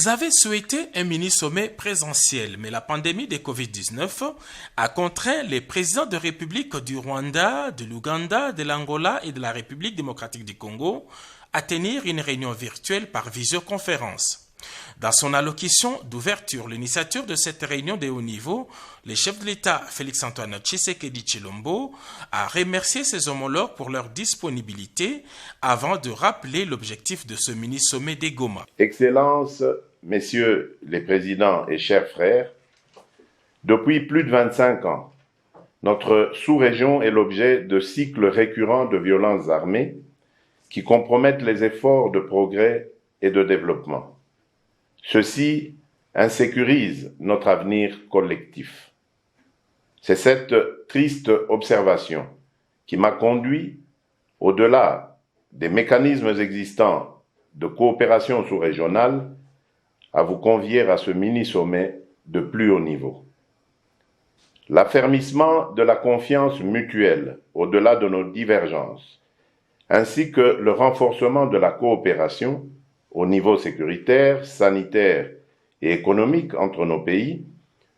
Ils avaient souhaité un mini-sommet présentiel, mais la pandémie de Covid-19 a contraint les présidents de République du Rwanda, de l'Ouganda, de l'Angola et de la République démocratique du Congo à tenir une réunion virtuelle par visioconférence. Dans son allocution d'ouverture, l'initiateur de cette réunion de haut niveau, le chef de l'État Félix-Antoine Tshisekedi Tshilombo a remercié ses homologues pour leur disponibilité avant de rappeler l'objectif de ce mini-sommet des Goma. Excellences, messieurs les présidents et chers frères, depuis plus de 25 ans, notre sous-région est l'objet de cycles récurrents de violences armées qui compromettent les efforts de progrès et de développement. Ceci insécurise notre avenir collectif. C'est cette triste observation qui m'a conduit, au-delà des mécanismes existants de coopération sous-régionale, à vous convier à ce mini-sommet de plus haut niveau. L'affermissement de la confiance mutuelle au-delà de nos divergences, ainsi que le renforcement de la coopération au niveau sécuritaire, sanitaire et économique entre nos pays,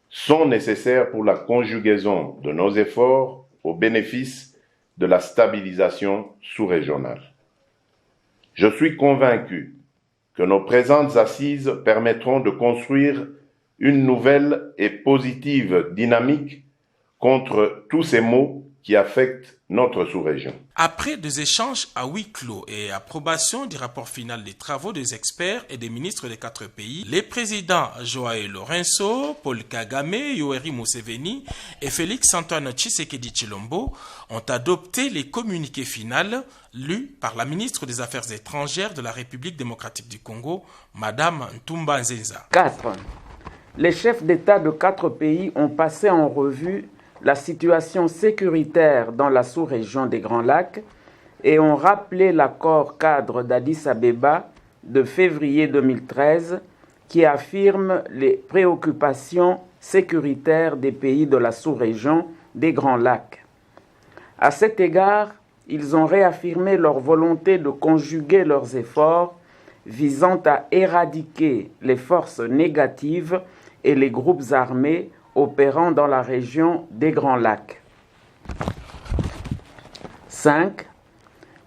sont nécessaires pour la conjugaison de nos efforts au bénéfice de la stabilisation sous-régionale. Je suis convaincu que nos présentes assises permettront de construire une nouvelle et positive dynamique contre tous ces maux qui affectent notre sous-région. Après des échanges à huis clos et approbation du rapport final des travaux des experts et des ministres des 4 pays, les présidents Joao Lourenço, Paul Kagame, Yoweri Museveni et Félix-Antoine Tshisekedi Tshilombo ont adopté les communiqués finaux lus par la ministre des Affaires étrangères de la République démocratique du Congo, Madame Ntumba Nzenza. 4. Les chefs d'État de 4 pays ont passé en revue la situation sécuritaire dans la sous-région des Grands Lacs et ont rappelé l'accord cadre d'Addis Abeba de février 2013 qui affirme les préoccupations sécuritaires des pays de la sous-région des Grands Lacs. À cet égard, ils ont réaffirmé leur volonté de conjuguer leurs efforts visant à éradiquer les forces négatives et les groupes armés opérant dans la région des Grands Lacs. 5.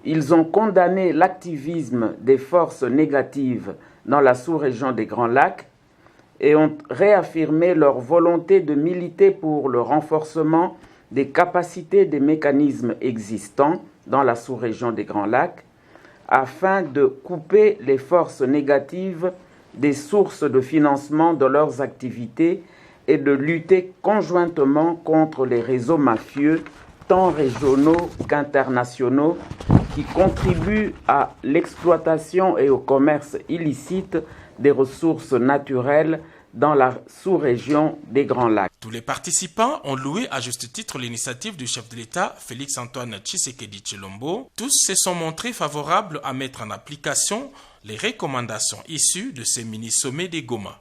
Ils ont condamné l'activisme des forces négatives dans la sous-région des Grands Lacs et ont réaffirmé leur volonté de militer pour le renforcement des capacités des mécanismes existants dans la sous-région des Grands Lacs afin de couper les forces négatives des sources de financement de leurs activités et de lutter conjointement contre les réseaux mafieux, tant régionaux qu'internationaux, qui contribuent à l'exploitation et au commerce illicite des ressources naturelles dans la sous-région des Grands Lacs. Tous les participants ont loué à juste titre l'initiative du chef de l'État, Félix-Antoine Tshisekedi Tshilombo. Tous se sont montrés favorables à mettre en application les recommandations issues de ces mini-sommets des Goma.